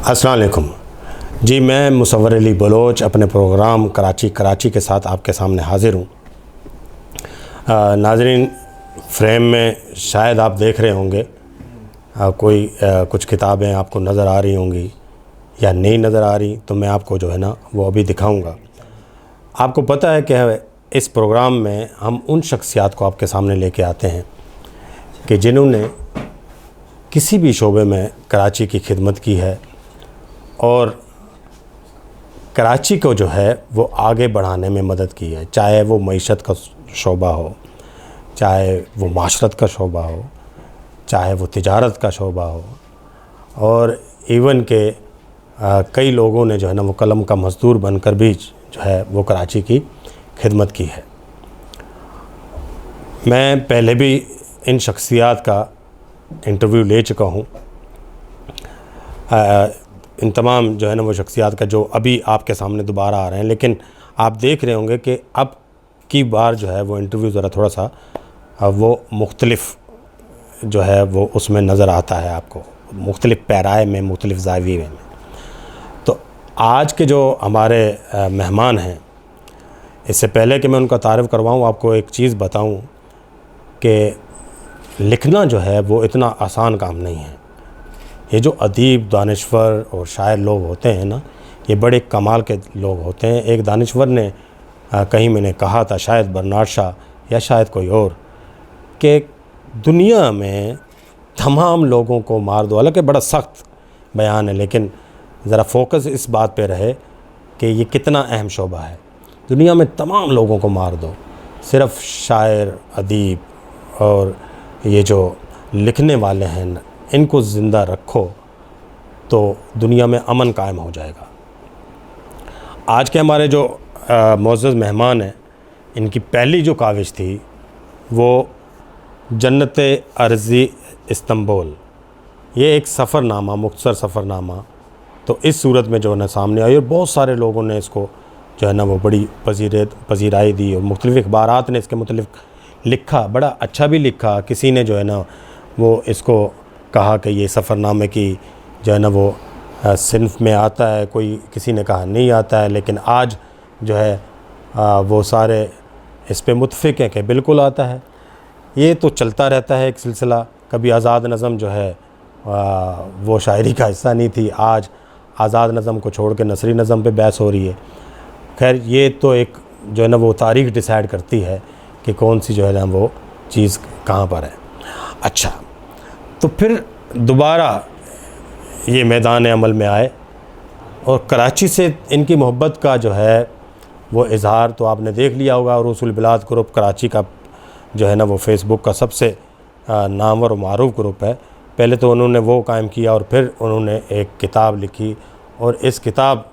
अस्सलाम वालेकुम जी। मैं मुसव्वर अली बलोच अपने प्रोग्राम कराची के साथ आपके सामने हाज़िर हूँ। नाज़रीन, फ्रेम में शायद आप देख रहे होंगे कुछ किताबें आपको नज़र आ रही होंगी या नहीं नज़र आ रही, तो मैं आपको जो है ना वो अभी दिखाऊंगा। आपको पता है कि इस प्रोग्राम में हम उन शख्सियात को आपके सामने लेके आते हैं कि जिन्होंने किसी भी शोबे में कराची की खिदमत की है और कराची को जो है वो आगे बढ़ाने में मदद की है, चाहे वो मईशत का शोबा हो, चाहे वो माशरत का शोबा हो, चाहे वो तिजारत का शोबा हो, और इवन के कई लोगों ने जो है ना वो कलम का मज़दूर बनकर भी जो है वो कराची की खिदमत की है। मैं पहले भी इन शख्सियात का इंटरव्यू ले चुका हूँ। इन तमाम जो है ना वो शख्सियात का जो अभी आपके सामने दोबारा आ रहे हैं, लेकिन आप देख रहे होंगे कि अब की बार जो है वो इंटरव्यू ज़रा थोड़ा सा वो मुख्तलिफ़ जो है वो उसमें नज़र आता है आपको, मुख्तलिफ़ पैराए में, मुख्तलिफ़ ज़ाविये में। तो आज के जो हमारे मेहमान हैं, इससे पहले कि मैं उनका तारुफ़ करवाऊँ, आपको एक चीज़ बताऊँ कि लिखना जो है वो इतना आसान काम नहीं है। ये जो अदीब, दानिश्वर और शायर लोग होते हैं ना, ये बड़े कमाल के लोग होते हैं। एक दानिश्वर ने कहीं मैंने कहा था, शायद बर्नार्ड शॉ या शायद कोई और, कि दुनिया में तमाम लोगों को मार दो। हालांकि बड़ा सख्त बयान है, लेकिन ज़रा फोकस इस बात पे रहे कि ये कितना अहम शोबा है। दुनिया में तमाम लोगों को मार दो, सिर्फ़ शायर, अदीब और ये जो लिखने वाले हैं इनको ज़िंदा रखो तो दुनिया में अमन कायम हो जाएगा। आज के हमारे जो मोअज़्ज़ज़ मेहमान हैं, इनकी पहली जो काविश थी वो जन्नत अर्ज़ी इस्तांबुल, ये एक सफ़रनामा, मुख्तसर सफ़रनामा, तो इस सूरत में जो है ना सामने आई और बहुत सारे लोगों ने इसको जो है ना वो बड़ी पजीराई दी और मुख्तलिफ़ अखबारात ने इसके मुतल्लिक़ लिखा, बड़ा अच्छा भी लिखा। किसी ने जो है ना वो इसको कहा कि ये सफ़रनामे की जो है ना वो सिन्फ़ में आता है, किसी ने कहा नहीं आता है, लेकिन आज जो है वो सारे इस पे मुत्फ़िक़ हैं कि बिल्कुल आता है। ये तो चलता रहता है एक सिलसिला। कभी आज़ाद नज़म जो है वो शायरी का हिस्सा नहीं थी, आज आज़ाद नज़म को छोड़ के नसरी नज़म पे बहस हो रही है। खैर, ये तो एक जो है ना वो तारीख़ डिसाइड करती है कि कौन सी जो है ना वो चीज़ कहाँ पर है। अच्छा, तो फिर दोबारा ये मैदान अमल में आए और कराची से इनकी मोहब्बत का जो है वो इज़हार तो आपने देख लिया होगा। रसूल बिलाद ग्रुप कराची का जो है ना वो फ़ेसबुक का सबसे नामवर और मारूफ़ ग्रुप है। पहले तो उन्होंने वो कायम किया और फिर उन्होंने एक किताब लिखी और इस किताब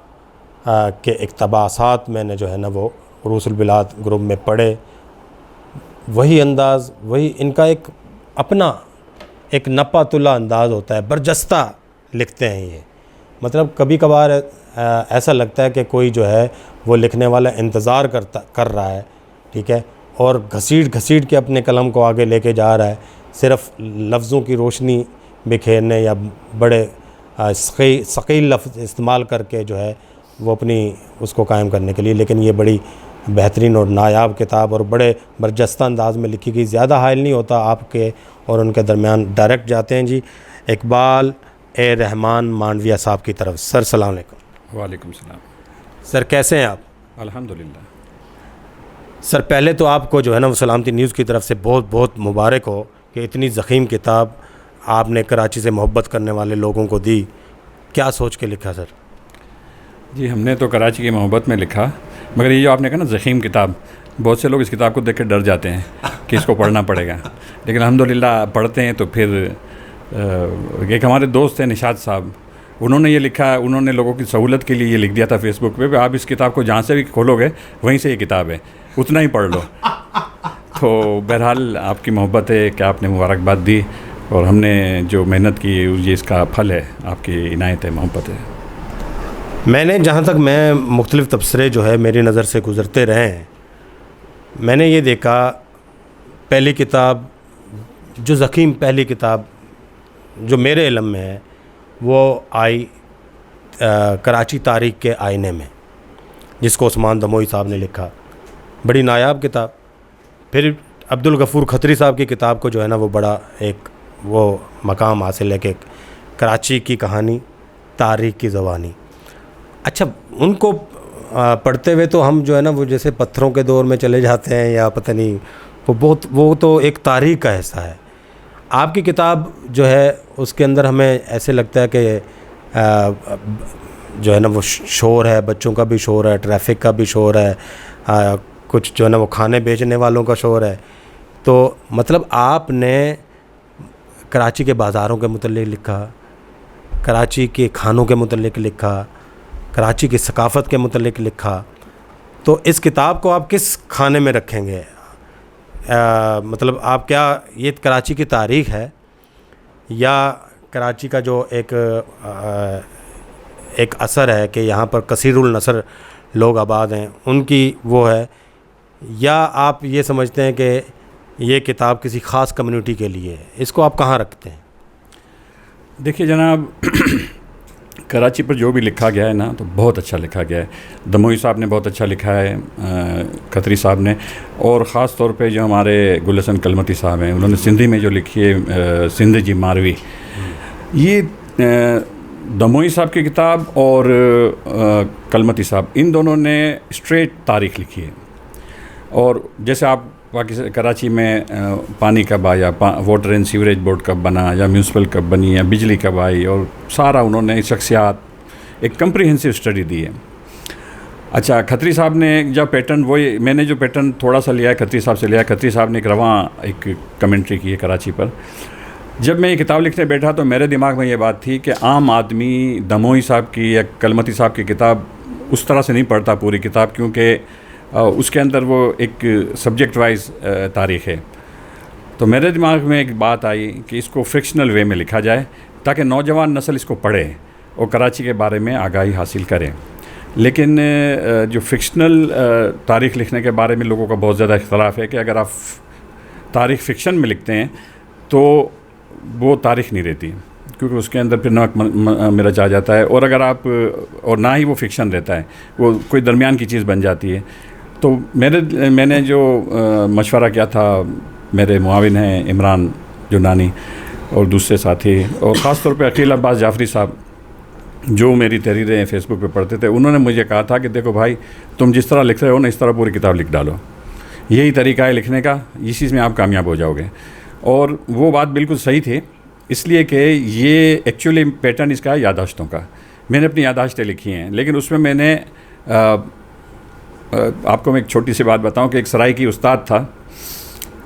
के इक़्तिबासात मैंने जो है ना वो रसूल बिलाद ग्रुप में पढ़े। वही अंदाज़, वही इनका एक अपना एक नपातुल्ला अंदाज़ होता है, बरजस्ता लिखते हैं ये। मतलब कभी कभार ऐसा लगता है कि कोई जो है वो लिखने वाला इंतज़ार कर रहा है, ठीक है, और घसीट के अपने कलम को आगे लेके जा रहा है, सिर्फ़ लफ्ज़ों की रोशनी बिखेरने या बड़े सकील लफ्ज़ इस्तेमाल करके जो है वो अपनी उसको कायम करने के लिए। लेकिन ये बड़ी बेहतरीन और नायाब किताब और बड़े बरजस्ता अंदाज़ में लिखी गई। ज़्यादा हाइल नहीं होता आपके और उनके दरमियान, डायरेक्ट जाते हैं जी इकबाल ए रहमान मांडविया साहब की तरफ। सर सलाम अलैकुम। वालेकुम सलाम। सर कैसे हैं आप? अल्हम्दुलिल्लाह। सर पहले तो आपको जो है ना वो सलामती न्यूज़ की तरफ से बहुत बहुत मुबारक हो कि इतनी ज़ख़ीम किताब आपने कराची से मोहब्बत करने वाले लोगों को दी। क्या सोच के लिखा सर? जी, हमने तो कराची की मोहब्बत में लिखा, मगर ये जो आपने कहा ना ज़ख़ीम किताब, बहुत से लोग इस किताब को देख कर डर जाते हैं कि इसको पढ़ना पड़ेगा, लेकिन अल्हम्दुलिल्लाह पढ़ते हैं। तो फिर एक हमारे दोस्त हैं निशात साहब, उन्होंने ये लिखा, उन्होंने लोगों की सहूलत के लिए ये लिख दिया था फेसबुक पे, आप इस किताब को जहाँ से भी खोलोगे वहीं से ये किताब है, उतना ही पढ़ लो। तो बहरहाल आपकी मोहब्बत है कि आपने मुबारकबाद दी और हमने जो मेहनत की ये इसका फल है, आपकी इनायत है, मोहब्बत है। मैंने जहाँ तक मैं मुख्तलिफ़ तबसरे जो है मेरी नज़र से गुज़रते रहे हैं, मैंने ये देखा पहली किताब जो मेरे इल्म में है वो आई कराची तारीख के आईने में, जिसको उस्मान दमोई साहब ने लिखा, बड़ी नायाब किताब। फिर अब्दुल गफ़ूर खत्री साहब की किताब को जो है ना वो बड़ा एक वो मकाम हासिल है कि कराची की कहानी, तारीख की ज़बानी। अच्छा, उनको पढ़ते हुए तो हम जो है ना वो जैसे पत्थरों के दौर में चले जाते हैं, या पता नहीं, वो तो एक तारीख का हिस्सा है। आपकी किताब जो है उसके अंदर हमें ऐसे लगता है कि जो है ना वो शोर है, बच्चों का भी शोर है, ट्रैफिक का भी शोर है, कुछ जो है ना वो खाने बेचने वालों का शोर है। तो मतलब आपने कराची के बाज़ारों के मुतल्लिक़ लिखा, कराची के खानों के मुतल्लिक़ लिखा, कराची की सकाफ़त के मुतल्लिक़ लिखा। तो इस किताब को आप किस खाने में रखेंगे? मतलब आप क्या ये कराची की तारीख़ है, या कराची का जो एक असर है कि यहाँ पर कसीरुल नसर लोग आबाद हैं, उनकी वो है, या आप ये समझते हैं कि ये किताब किसी ख़ास कम्युनिटी के लिए है? इसको आप कहाँ रखते हैं? देखिए जनाब, कराची पर जो भी लिखा गया है ना तो बहुत अच्छा लिखा गया है। दमोई साहब ने बहुत अच्छा लिखा है, खत्री साहब ने, और ख़ास तौर पे जो हमारे गुलशन कलमती साहब हैं, उन्होंने सिंधी में जो लिखी है सिंध जी मारवी, ये दमोई साहब की किताब और कलमती साहब, इन दोनों ने स्ट्रेट तारीख़ लिखी है। और जैसे आप कराची में पानी कब आया, वाटर एंड सीवरेज बोर्ड कब बना, या म्यूनसिपल कब बनी, या बिजली कब आई, और सारा उन्होंने शख्सियात एक कम्प्रीहेंसिव स्टडी दी है। अच्छा, खत्री साहब ने जब पैटर्न, वही मैंने जो पैटर्न थोड़ा सा लिया है खत्री साहब से लिया है। खत्री साहब ने एक रवां एक कमेंट्री की है कराची पर। जब मैं ये किताब लिखने बैठा तो मेरे दिमाग में ये बात थी कि आम आदमी दमोई साहब की या कलमती साहब की किताब उस तरह से नहीं पढ़ता पूरी किताब, क्योंकि उसके अंदर वो एक सब्जेक्ट वाइज तारीख़ है। तो मेरे दिमाग में एक बात आई कि इसको फ्रिक्शनल वे में लिखा जाए ताकि नौजवान नस्ल इसको पढ़े और कराची के बारे में आगाही हासिल करें। लेकिन जो फिक्शनल तारीख़ लिखने के बारे में लोगों का बहुत ज़्यादा इख्तलाफ है कि अगर आप तारीख़ फ़िक्शन में लिखते हैं तो वो तारीख़ नहीं रहती, क्योंकि उसके अंदर फिर नमक मिर्च आ जाता है, और अगर आप, और ना ही वो फ़िक्शन रहता है, वो कोई दरमियान की चीज़ बन जाती है। तो मैंने जो मशवरा किया था, मेरे मुआविन हैं इमरान जुनानी और दूसरे साथी, और ख़ास तौर पे अकील अब्बास जाफरी साहब जो मेरी तहरीरें फ़ेसबुक पे पढ़ते थे, उन्होंने मुझे कहा था कि देखो भाई, तुम जिस तरह लिख रहे हो ना, इस तरह पूरी किताब लिख डालो, यही तरीका है लिखने का, इस चीज़ में आप कामयाब हो जाओगे। और वो बात बिल्कुल सही थी, इसलिए कि ये एक्चुअली पैटर्न इसका है यादाश्तों का। मैंने अपनी यादाश्तें लिखी हैं, लेकिन उसमें मैंने आपको मैं एक छोटी सी बात बताऊं कि एक सराय की उस्ताद था,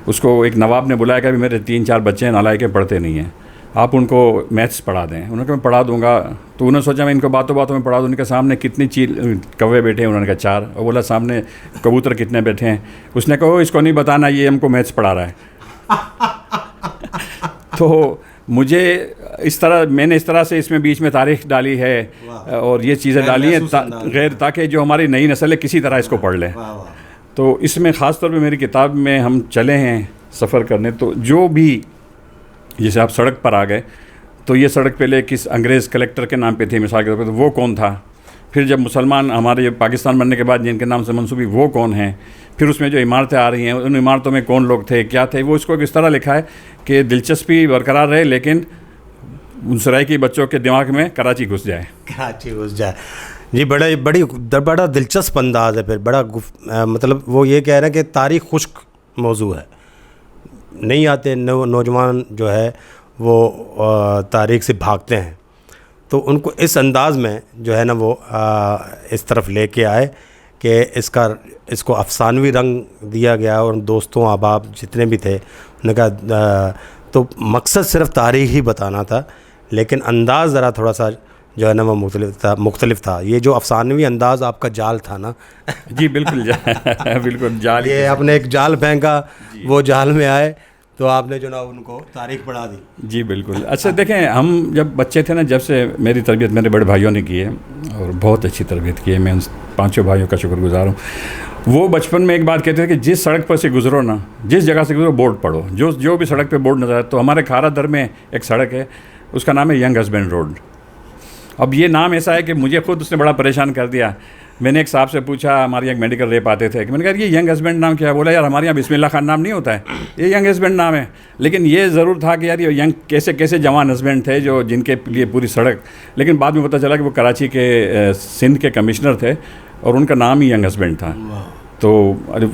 उसको एक नवाब ने बुलाया कि अभी मेरे 3-4 बच्चे हैं नालायक के, पढ़ते नहीं हैं, आप उनको मैथ्स पढ़ा दें। उन्होंने कहा मैं पढ़ा दूंगा। तो उन्होंने सोचा मैं इनको बातों बातों में पढ़ा दूँ। उनके सामने कितनी कौवे बैठे हैं? उन्होंने कहा 4। और बोला सामने कबूतर कितने बैठे हैं? उसने कहा इसको नहीं बताना, ये हमको मैथ्स पढ़ा रहा है। तो मुझे मैंने इस तरह से इसमें बीच में तारीख़ डाली है और ये चीज़ें डाली हैं गैर, ताकि जो हमारी नई नस्ल है किसी तरह इसको पढ़ लें। तो इसमें ख़ास तौर पे मेरी किताब में हम चले हैं सफ़र करने, तो जो भी, जैसे आप सड़क पर आ गए तो ये सड़क पहले किस अंग्रेज़ कलेक्टर के नाम पे थी मिसाल के तौर पर, तो वो कौन था? फिर जब मुसलमान हमारे पाकिस्तान बनने के बाद जिनके नाम से मंसूबी, वो कौन हैं? फिर उसमें जो इमारतें आ रही हैं, उन इमारतों में कौन लोग थे, क्या थे? वो इसको इस तरह लिखा है कि दिलचस्पी बरकरार रहे, लेकिन उन सराय के बच्चों के दिमाग में कराची घुस जाए। कराची घुस जाए जी, बड़ा दिलचस्प अंदाज़ है। फिर बड़ा मतलब वो ये कह रहे हैं कि तारीख़ खुश्क मौजू है, नहीं आते नौजवान जो है वो तारीख़ से भागते हैं, तो उनको इस अंदाज़ में जो है ना वो इस तरफ लेके आए कि इसको अफसानवी रंग दिया गया। और दोस्तों अहबाब जितने भी थे उन्होंने कहा, तो मकसद सिर्फ तारीख़ ही बताना था, लेकिन अंदाज़ ज़रा थोड़ा सा जो है ना वो मुख्तलिफ था। ये जो अफसानवी अंदाज़ आपका जाल था ना। जी बिल्कुल बिल्कुल जाल, ये आपने एक जाल फेंका, वो जाल में आए तो आपने जो ना उनको तारीख़ पढ़ा दी। जी बिल्कुल। अच्छा देखें, हम जब बच्चे थे ना, जब से मेरी तरबियत मेरे बड़े भाइयों ने की है और बहुत अच्छी तरबियत की है, मैं उन 5 भाइयों का शुक्रगुजार हूँ। वो बचपन में एक बात कहते थे कि जिस सड़क पर से गुजरो ना, जिस जगह से गुजरो बोर्ड पढ़ो, जो भी सड़क पे बोर्ड नजर आए। तो हमारे खारा दर में एक सड़क है, उसका नाम है यंग हस्बैंड रोड। अब ये नाम ऐसा है कि मुझे खुद उसने बड़ा परेशान कर दिया। मैंने एक साहब से पूछा, हमारे यहाँ एक मेडिकल रेप आते थे, कि मैंने कहा ये यंग हस्बैंड नाम क्या है? बोला यार हमारे यहाँ बिस्मिल्लाह खान नाम नहीं होता है, ये यंग हस्बैंड नाम है। लेकिन ये ज़रूर था कि यार ये यंग कैसे कैसे जवान हस्बैंड थे जो जिनके लिए पूरी सड़क। लेकिन बाद में पता चला कि वो कराची के सिंध के कमिश्नर थे और उनका नाम ही यंग हस्बैंड था। तो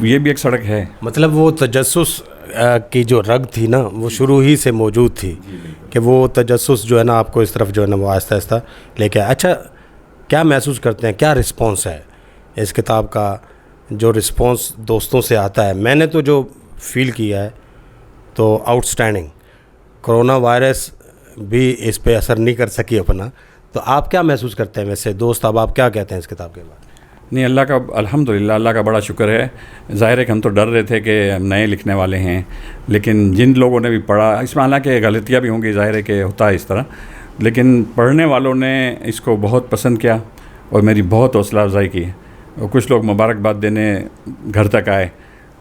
ये भी एक सड़क है। मतलब वो तजस्सुस की जो रग थी ना, वो शुरू ही से मौजूद थी कि वो तजस्सुस जो है ना आपको इस तरफ जो है ना वो आहिस्ता आहिस्ता लेके आया। अच्छा, क्या महसूस करते हैं, क्या रिस्पॉन्स है इस किताब का? जो रिस्पॉन्स दोस्तों से आता है, मैंने तो जो फील किया है तो आउटस्टैंडिंग। कोरोना वायरस भी इस पे असर नहीं कर सकी अपना, तो आप क्या महसूस करते हैं वैसे दोस्त? अब आप क्या कहते हैं इस किताब के बाद? नहीं, अल्लाह का अल्हम्दुलिल्लाह, अल्लाह का बड़ा शुक्र है। ज़ाहिर है कि हम तो डर रहे थे कि हम नए लिखने वाले हैं, लेकिन जिन लोगों ने भी पढ़ा, इसमें हालांकि गलतियाँ भी होंगी, ज़ाहिर है कि होता है इस तरह, लेकिन पढ़ने वालों ने इसको बहुत पसंद किया और मेरी बहुत हौसला अफजाई की। और कुछ लोग मुबारकबाद देने घर तक आए,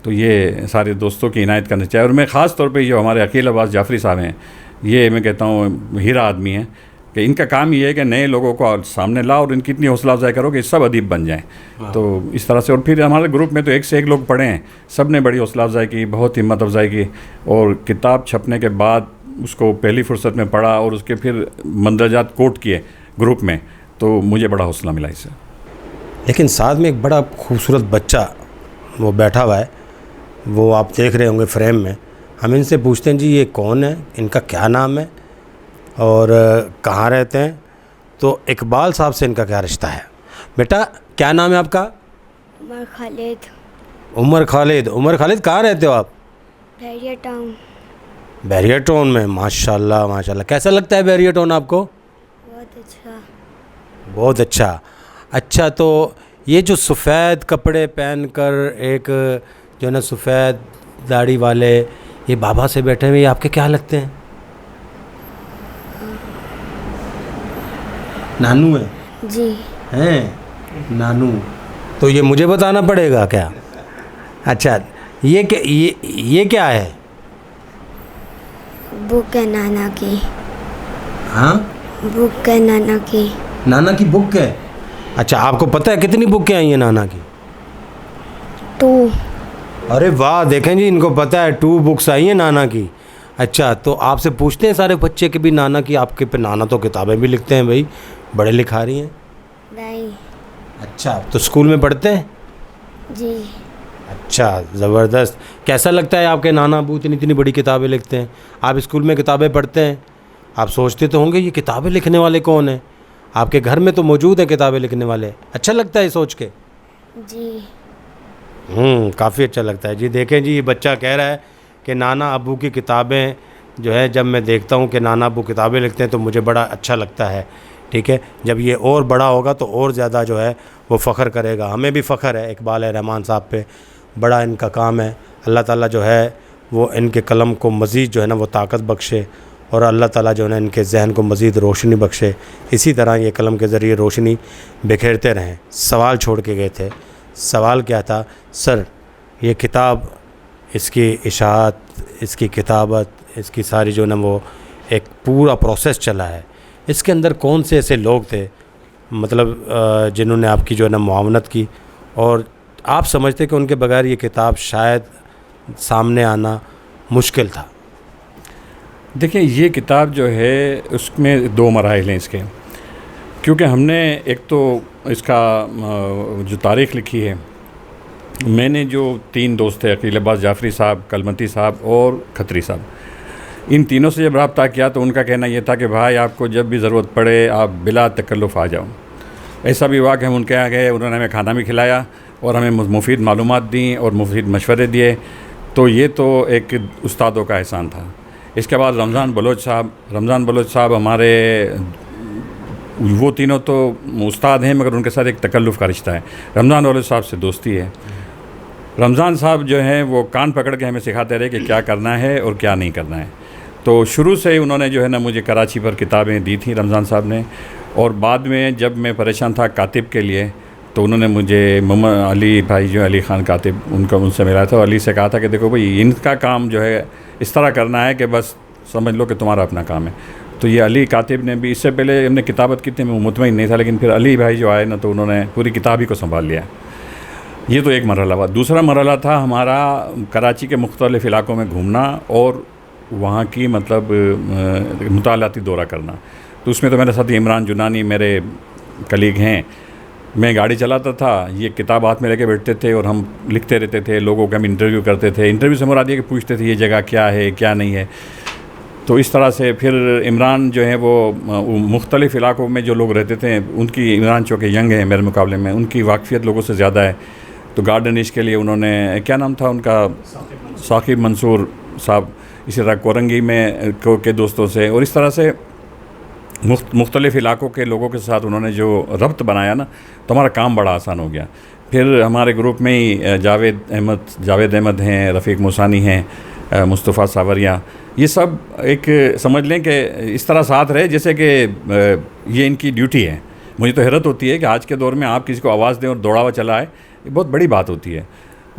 तो ये सारे दोस्तों की इनायत करना चाहिए। और मैं ख़ास तौर पे जो हमारे अकील अब्बास जाफ़री साहब हैं, ये मैं कहता हूँ हीरा आदमी हैं कि इनका काम ये है कि नए लोगों को सामने लाओ और इनकी इतनी हौसला अफजाई करो कि सब अदीब बन जाएं। तो इस तरह से, और फिर हमारे ग्रुप में तो एक से एक लोग पढ़े हैं, सब ने बड़ी हौसला अफजाई की, बहुत हिम्मत अफजाई की। और किताब छपने के बाद उसको पहली फुर्सत में पढ़ा और उसके फिर मंदरजात कोट किए ग्रुप में, तो मुझे बड़ा हौसला मिला इससे। लेकिन साथ में एक बड़ा खूबसूरत बच्चा वो बैठा हुआ है, वो आप देख रहे होंगे फ्रेम में। हम इनसे पूछते हैं जी ये कौन है, इनका क्या नाम है और कहाँ रहते हैं? तो इकबाल साहब से इनका क्या रिश्ता है? बेटा क्या नाम है आपका? उमर खालिद। उमर खालिद। उमर खालिद, कहाँ रहते हो आप? Barrier town. बैरियर टाउन में, माशाल्लाह माशाल्लाह। कैसा लगता है बैरियर टाउन आपको? बहुत अच्छा। बहुत अच्छा। अच्छा, तो ये जो सफ़ेद कपड़े पहनकर एक जो है ना सफ़ेद दाढ़ी वाले ये बाबा से बैठे हुए, ये आपके क्या लगते हैं? नानू है? जी। हैं नानू? तो ये मुझे बताना पड़ेगा क्या? अच्छा, ये क्या है? बुक है नाना की। हाँ, बुक है नाना की। नाना की बुक है? अच्छा, आपको पता है कितनी बुकें आई हैं नाना की? 2। अरे वाह, देखें जी, इनको पता है 2 बुक्स आई हैं नाना की। अच्छा, तो आपसे पूछते हैं सारे बच्चे के भी नाना की, आपके पे नाना तो किताबें भी लिखते हैं भाई, बड़े लिखारी हैं। नहीं। अच्छा, तो स्कूल में पढ़ते हैं? जी। अच्छा, ज़बरदस्त। कैसा लगता है आपके नाना अबू इतनी इतनी बड़ी किताबें लिखते हैं? आप स्कूल में किताबें पढ़ते हैं, आप सोचते तो होंगे ये किताबें लिखने वाले कौन हैं? आपके घर में तो मौजूद है किताबें लिखने वाले। अच्छा लगता है सोच के? जी। काफ़ी अच्छा लगता है जी। देखें जी, ये बच्चा कह रहा है कि नाना अबू की किताबें जो है, जब मैं देखता हूँ कि नाना अबू किताबें लिखते हैं तो मुझे बड़ा अच्छा लगता है। ठीक है, जब ये और बड़ा होगा तो और ज़्यादा जो है वो फ़ख्र करेगा। हमें भी फ़ख्र है इकबाल रहमान साहब पे, बड़ा इनका काम है। अल्लाह ताला जो है वो इनके कलम को मज़ीद जो है ना वो ताकत बख्शे और अल्लाह ताला जो है ना इनके जहन को मज़ीद रोशनी बख्शे। इसी तरह ये कलम के ज़रिए रोशनी बिखेरते रहें। सवाल छोड़ के गए थे, सवाल क्या था? सर, ये किताब, इसकी इशाअत, इसकी किताबत, इसकी सारी जो ना वो एक पूरा प्रोसेस चला है, इसके अंदर कौन से ऐसे लोग थे मतलब जिन्होंने आपकी जो है ना मुआवनत की और आप समझते कि उनके बगैर ये किताब शायद सामने आना मुश्किल था? देखिए, ये किताब जो है उसमें 2 मराहिल हैं इसके, क्योंकि हमने एक तो इसका जो तारीख़ लिखी है, मैंने जो 3 दोस्त थे, अकील अब्बास जाफ़री साहब, कलमती साहब और खत्री साहब, इन तीनों से जब रब्ता किया तो उनका कहना यह था कि भाई आपको जब भी ज़रूरत पड़े आप बिला तकल्लुफ़ आ जाओ। ऐसा भी हुआ कि हम उनके यहाँ गए, उन्होंने हमें खाना भी खिलाया और हमें मुफीद मालूमात दी और मुफीद मशवरे दिए। तो ये तो एक उस्तादों का एहसान था। इसके बाद रमज़ान बलोच साहब हमारे, वो तीनों तो उस्ताद हैं मगर उनके साथ एक तकल्लुफ़ का रिश्ता है। रमज़ान बलोच साहब से दोस्ती है। रमज़ान साहब जो हैं वो कान पकड़ के हमें सिखाते रहे कि क्या करना है और क्या नहीं करना है। तो शुरू से ही उन्होंने जो है ना मुझे कराची पर किताबें दी थी रमज़ान साहब ने। और बाद में जब मैं परेशान था कातिब के लिए तो उन्होंने मुझे मोहम्मद अली भाई जो अली ख़ान कातिब, उनसे मिला था। अली से कहा था कि देखो भाई, इनका काम जो है इस तरह करना है कि बस समझ लो कि तुम्हारा अपना काम है। तो ये अली कातिब ने भी, इससे पहले हमने किताबत की थी, मैं मुतमईन नहीं था, लेकिन फिर अली भाई जो आए ना तो उन्होंने पूरी किताब ही को संभाल लिया। ये तो एक मरहला हुआ। दूसरा मरहला था हमारा कराची के मुख्तलिफ़ इलाकों में घूमना और वहाँ की मतलब मुतालाती दौरा करना। तो उसमें तो मेरे साथ इमरान जुनानी मेरे कलीग हैं। मैं गाड़ी चलाता था, ये किताब हाथ में लेके बैठते थे और हम लिखते रहते थे, लोगों का हम इंटरव्यू करते थे। इंटरव्यू से मुराद ये कि पूछते थे ये जगह क्या है क्या नहीं है। तो इस तरह से फिर इमरान जो है वो मुख्तलिफ़ इलाकों में जो लोग रहते थे उनकी, इमरान चूँकि यंग है मेरे मुकाबले में, उनकी वाकफ़ियत लोगों से ज़्यादा है। तो गार्डन इश्क के लिए उन्होंने, क्या नाम था उनका, साकिब मंसूर साहब, इसी तरह कोरंगी में के दोस्तों से, और इस तरह से मुख्तलिफ़ इलाकों के लोगों के साथ उन्होंने जो रब्त बनाया ना, तो हमारा काम बड़ा आसान हो गया। फिर हमारे ग्रुप में ही जावेद अहमद हैं, रफ़ीक मुसानी हैं, मुस्तफ़ा सावरिया, ये सब एक समझ लें कि इस तरह साथ रहे जैसे कि ये इनकी ड्यूटी है। मुझे तो हैरत होती है कि आज के दौर में आप किसी को आवाज़ दें और दौड़ा हुआ चला आए, ये बहुत बड़ी बात होती है।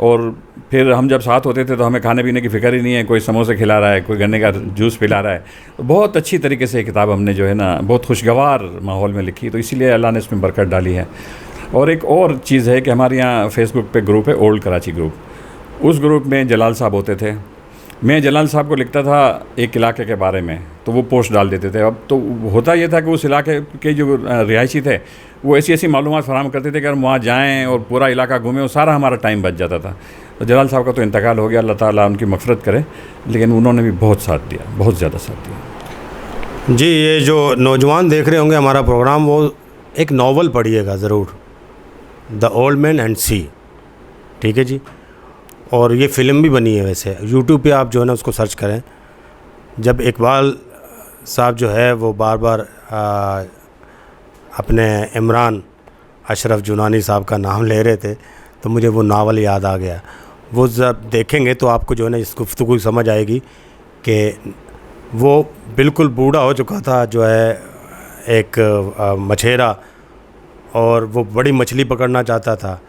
और फिर हम जब साथ होते थे तो हमें खाने पीने की फ़िक्र ही नहीं है, कोई समोसे खिला रहा है, कोई गन्ने का जूस पिला रहा है। तो बहुत अच्छी तरीके से किताब हमने जो है ना बहुत खुशगवार माहौल में लिखी, तो इसीलिए अल्लाह ने इसमें बरकत डाली है। और एक और चीज़ है कि हमारे यहाँ फेसबुक पे ग्रुप है, ओल्ड कराची ग्रुप। उस ग्रुप में जलाल साहब होते थे। मैं जलाल साहब को लिखता था एक इलाके के बारे में, तो वो पोस्ट डाल देते थे। अब तो होता ये था कि उस इलाके के जो रिहायशी थे वो ऐसी ऐसी मालूमात फराहम करते थे कि हम वहाँ जाएँ और पूरा इलाका घूमें, और सारा हमारा टाइम बच जाता था। तो जलाल साहब का तो इंतकाल हो गया, अल्लाह ताला उनकी मग़फ़िरत करे, लेकिन उन्होंने भी बहुत साथ दिया, बहुत ज़्यादा साथ दिया। जी, ये जो नौजवान देख रहे होंगे हमारा प्रोग्राम, वो एक नावल पढ़िएगा ज़रूर, द ओल्ड मैन एंड सी, ठीक है जी। और ये फ़िल्म भी बनी है, वैसे यूट्यूब पे आप जो है ना उसको सर्च करें। जब इकबाल साहब जो है वो बार बार अपने इमरान अशरफ जुनानी साहब का नाम ले रहे थे, तो मुझे वो नावल याद आ गया। वो जब देखेंगे तो आपको जो है ना इस गुफ्तगू समझ आएगी कि वो बिल्कुल बूढ़ा हो चुका था, जो है एक मछेरा, और वो बड़ी मछली पकड़ना चाहता था,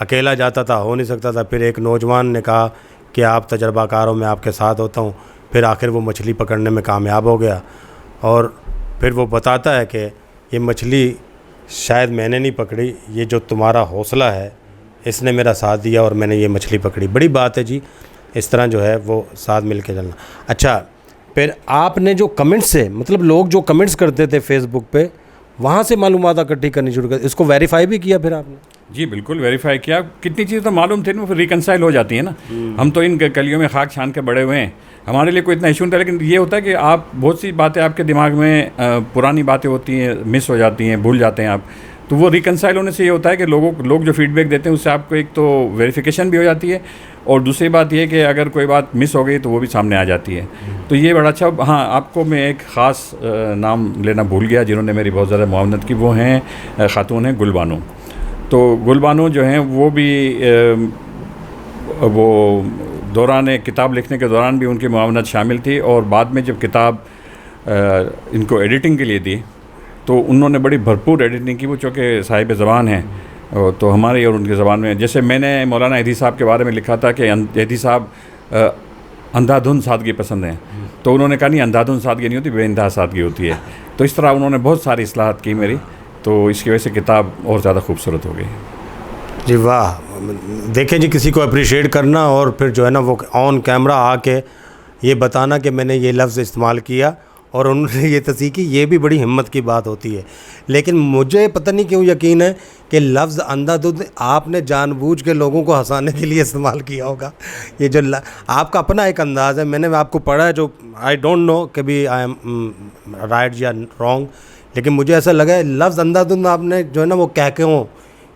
अकेला जाता था, हो नहीं सकता था। फिर एक नौजवान ने कहा कि आप तजर्बाकारों में आपके साथ होता हूँ। फिर आखिर वो मछली पकड़ने में कामयाब हो गया, और फिर वो बताता है कि ये मछली शायद मैंने नहीं पकड़ी, ये जो तुम्हारा हौसला है इसने मेरा साथ दिया और मैंने ये मछली पकड़ी। बड़ी बात है जी, इस तरह जो है वो साथ मिल के चलना। अच्छा, फिर आपने जो कमेंट्स से, मतलब लोग जो कमेंट्स करते थे फेसबुक पे, वहाँ से मालूमात इकट्ठी करनी शुरू कर, इसको वेरीफाई भी किया फिर आपने? जी बिल्कुल वेरीफाई किया। कितनी चीज़ें तो मालूम थी ना, फिर रिकनसाइल हो जाती है ना। हम तो इन कलियों में खाक छान के बड़े हुए हैं, हमारे लिए कोई इतना इशू नहीं था। लेकिन ये होता है कि आप बहुत सी बातें आपके दिमाग में पुरानी बातें होती हैं, मिस हो जाती हैं, भूल जाते हैं आप। तो वो रिकनसाइल होने से ये होता है कि लोग जो फीडबैक देते हैं उससे आपको एक तो वेरिफिकेशन भी हो जाती है, और दूसरी बात ये कि अगर कोई बात मिस हो गई तो वो भी सामने आ जाती है। तो ये बड़ा अच्छा। हाँ, आपको मैं एक ख़ास नाम लेना भूल गया जिन्होंने मेरी बहुत ज़्यादा मुआवनत की, वो हैं ख़ातून हैं गुलबानो। तो गुलबानो जो हैं वो भी वो दौरान किताब लिखने के दौरान भी उनकी मुआवनत शामिल थी, और बाद में जब किताब इनको एडिटिंग के लिए दी तो उन्होंने बड़ी भरपूर एडिटिंग की। वो चूँकि साहिब ज़बान हैं, तो हमारी और उनकी ज़बान में, जैसे मैंने मौलाना एदी साहब के बारे में लिखा था कि एदी साहब अंधाधुंध सादगी पसंद हैं, तो उन्होंने कहा नहीं, अंधाधुंध सादगी नहीं होती, बेइंतहा सादगी होती है। तो इस तरह उन्होंने बहुत सारी इस्लाहत की मेरी, तो इसकी वजह से किताब और ज़्यादा खूबसूरत हो गई। जी वाह, देखें जी, किसी को अप्रिशिएट करना और फिर जो है ना वो ऑन कैमरा आके ये बताना कि मैंने ये लफ्ज़ इस्तेमाल किया और उन्होंने ये तस्दीक की, ये भी बड़ी हिम्मत की बात होती है। लेकिन मुझे पता नहीं क्यों यकीन है कि लफ्ज़ अंधाधुंध आपने जानबूझ के लोगों को हंसाने के लिए इस्तेमाल किया होगा। ये जो आपका अपना एक अंदाज़ है, मैंने आपको पढ़ा है, जो आई डोंट नो कि भी आई एम राइट या रॉन्ग, लेकिन मुझे ऐसा लगा है लफ्ज़ अंधाधुंध आपने जो है ना वो कहकों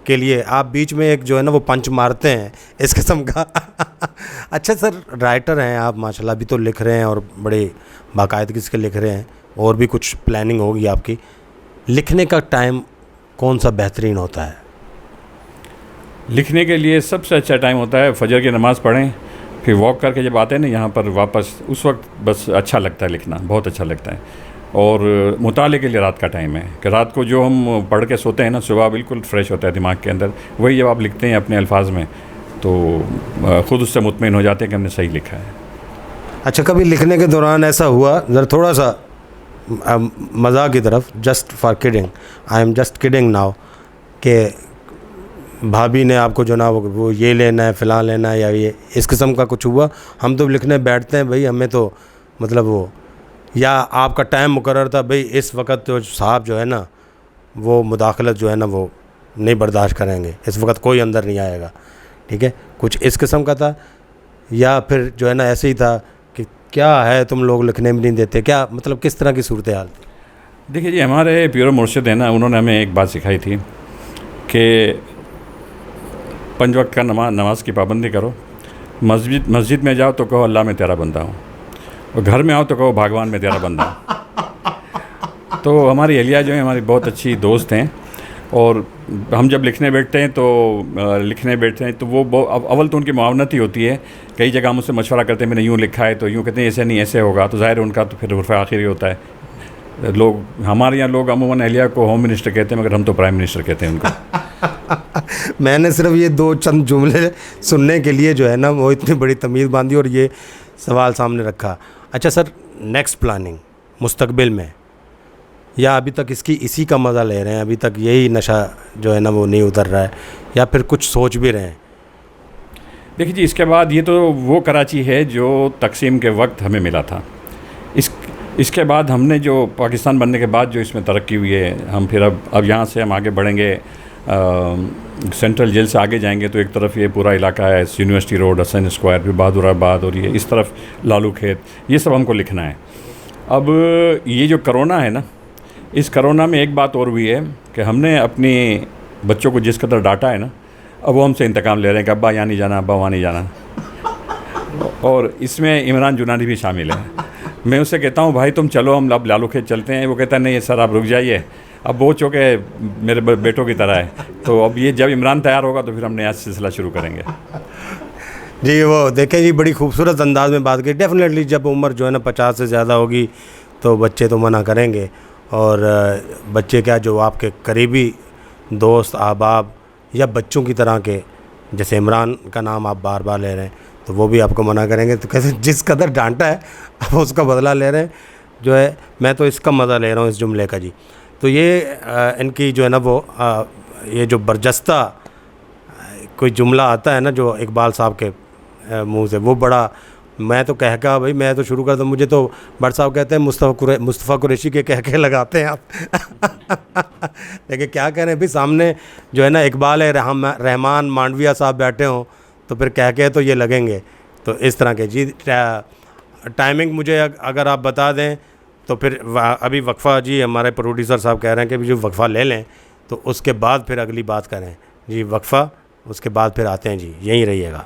के लिए आप बीच में एक जो है ना वो पंच मारते हैं इस किस्म का। अच्छा सर, राइटर हैं आप माशाल्लाह, अभी तो लिख रहे हैं और बड़े बाकायदगी से लिख रहे हैं, और भी कुछ प्लानिंग होगी आपकी। लिखने का टाइम कौन सा बेहतरीन होता है? लिखने के लिए सबसे अच्छा टाइम होता है फजर की नमाज़ पढ़ें, फिर वॉक करके जब आते हैं ना यहाँ पर वापस, उस वक्त बस अच्छा लगता है, लिखना बहुत अच्छा लगता है। और मुताले के लिए रात का टाइम है कि रात को जो हम पढ़ के सोते हैं ना, सुबह बिल्कुल फ्रेश होता है दिमाग के अंदर, वही जब आप लिखते हैं अपने अल्फाज में तो ख़ुद उससे मुतमईन हो जाते हैं कि हमने सही लिखा है। अच्छा, कभी लिखने के दौरान ऐसा हुआ, ज़रा थोड़ा सा मज़ाक की तरफ, just for kidding, I am just kidding now, कि भाभी ने आपको जो ना वो ये लेना है, फ़लाँ लेना है, या ये इस किस्म का कुछ हुआ, हम तो लिखने बैठते हैं भाई, हमें तो मतलब वो, या आपका टाइम मुकर्रर था भाई इस वक्त तो साहब जो है ना वो मुदाखलत जो है ना वो नहीं बर्दाश्त करेंगे, इस वक्त कोई अंदर नहीं आएगा, ठीक है, कुछ इस किस्म का था, या फिर जो है ना ऐसे ही था कि क्या है तुम लोग लिखने में नहीं देते, क्या मतलब किस तरह की सूरत हाल थी? देखिए जी, हमारे पीर मुर्शिद हैं ना, उन्होंने हमें एक बात सिखाई थी कि 5 वक्त का नमाज की पाबंदी करो, मस्जिद में जाओ तो कहो अल्लाह में तेरा बंदा हूँ, और घर में आओ तो कहो भगवान में तेरा बंदा हूँ। तो हमारी अलिया जो है हमारी बहुत अच्छी दोस्त हैं, और हम जब लिखने बैठते हैं तो वो अव्वल तो उनकी मुआवनत ही होती है, कई जगह हम उससे मशवरा करते हैं मैंने यूँ लिखा है तो यूँ कहते हैं ऐसे नहीं ऐसे होगा, तो ज़ाहिर उनका तो फिर उर्फ़ आखिर ही होता है। लोग हमारे यहाँ लोग अमूमन अलिया को होम मिनिस्टर कहते हैं, मगर हम तो प्राइम मिनिस्टर कहते हैं उनको। मैंने सिर्फ ये 2 चंद जुमले सुनने के लिए जो है ना वो इतनी बड़ी तमीज़ बांधी और ये सवाल सामने रखा। अच्छा सर, नेक्स्ट प्लानिंग मुस्तकबिल में, या अभी तक इसी का मज़ा ले रहे हैं, अभी तक यही नशा जो है ना वो नहीं उतर रहा है, या फिर कुछ सोच भी रहे हैं? देखिए जी, इसके बाद ये तो वो कराची है जो तकसीम के वक्त हमें मिला था। इसके बाद हमने जो पाकिस्तान बनने के बाद जो इसमें तरक्की हुई है, हम फिर अब यहाँ से हम आगे बढ़ेंगे, सेंट्रल जेल से आगे जाएंगे तो एक तरफ ये पूरा इलाका है, यूनिवर्सिटी रोड, हसन स्क्वायर, फिर बहादुराबाद, और ये इस तरफ लालू खेत, ये सब हमको लिखना है। अब ये जो कोरोना है ना, इस कोरोना में एक बात और हुई है कि हमने अपने बच्चों को जिस कदर डांटा है ना, अब वो हमसे इंतकाम ले रहे हैं कि अब्बा यहाँ नहीं जाना, अब्बा वहाँ नहीं जाना, और इसमें इमरान जुनानी भी शामिल है। मैं उससे कहता हूँ भाई तुम चलो, हम अब लालू खेत चलते हैं, वो कहता है नहीं सर आप रुक जाइए, अब वो चूँकि मेरे बेटों की तरह है, तो अब ये जब इमरान तैयार होगा तो फिर हम नया सिलसिला शुरू करेंगे। जी, वो देखें जी, बड़ी खूबसूरत अंदाज में बात की। डेफिनेटली जब उम्र जो है ना 50 से ज़्यादा होगी तो बच्चे तो मना करेंगे, और बच्चे क्या, जो आपके करीबी दोस्त अहबाब या बच्चों की तरह के, जैसे इमरान का नाम आप बार बार ले रहे हैं, तो वो भी आपको मना करेंगे। तो कैसे जिस कदर डांटा है आप उसका बदला ले रहे हैं जो है, मैं तो इसका मज़ा ले रहा हूँ इस जुमले का जी। तो ये इनकी जो है ना वो ये जो बरजस्ता कोई जुमला आता है ना जो इकबाल साहब के मुंह से, वो बड़ा, मैं तो कह का भाई मैं तो शुरू करता हूँ, मुझे तो भट्ट साहब कहते हैं मुस्तफ़ा कुरैशी के कह के लगाते हैं आप। लेकिन क्या कह रहे हैं भाई, सामने जो है ना इकबाल है, रहमान मांडविया साहब बैठे हों तो फिर कह के तो ये लगेंगे। तो इस तरह के जी टाइमिंग मुझे अगर आप बता दें तो फिर अभी वक्फ़ा, जी हमारे प्रोड्यूसर साहब कह रहे हैं कि जो वक्फ़ा ले लें तो उसके बाद फिर अगली बात करें जी, वक्फ़ा, उसके बाद फिर आते हैं जी, यहीं रहिएगा।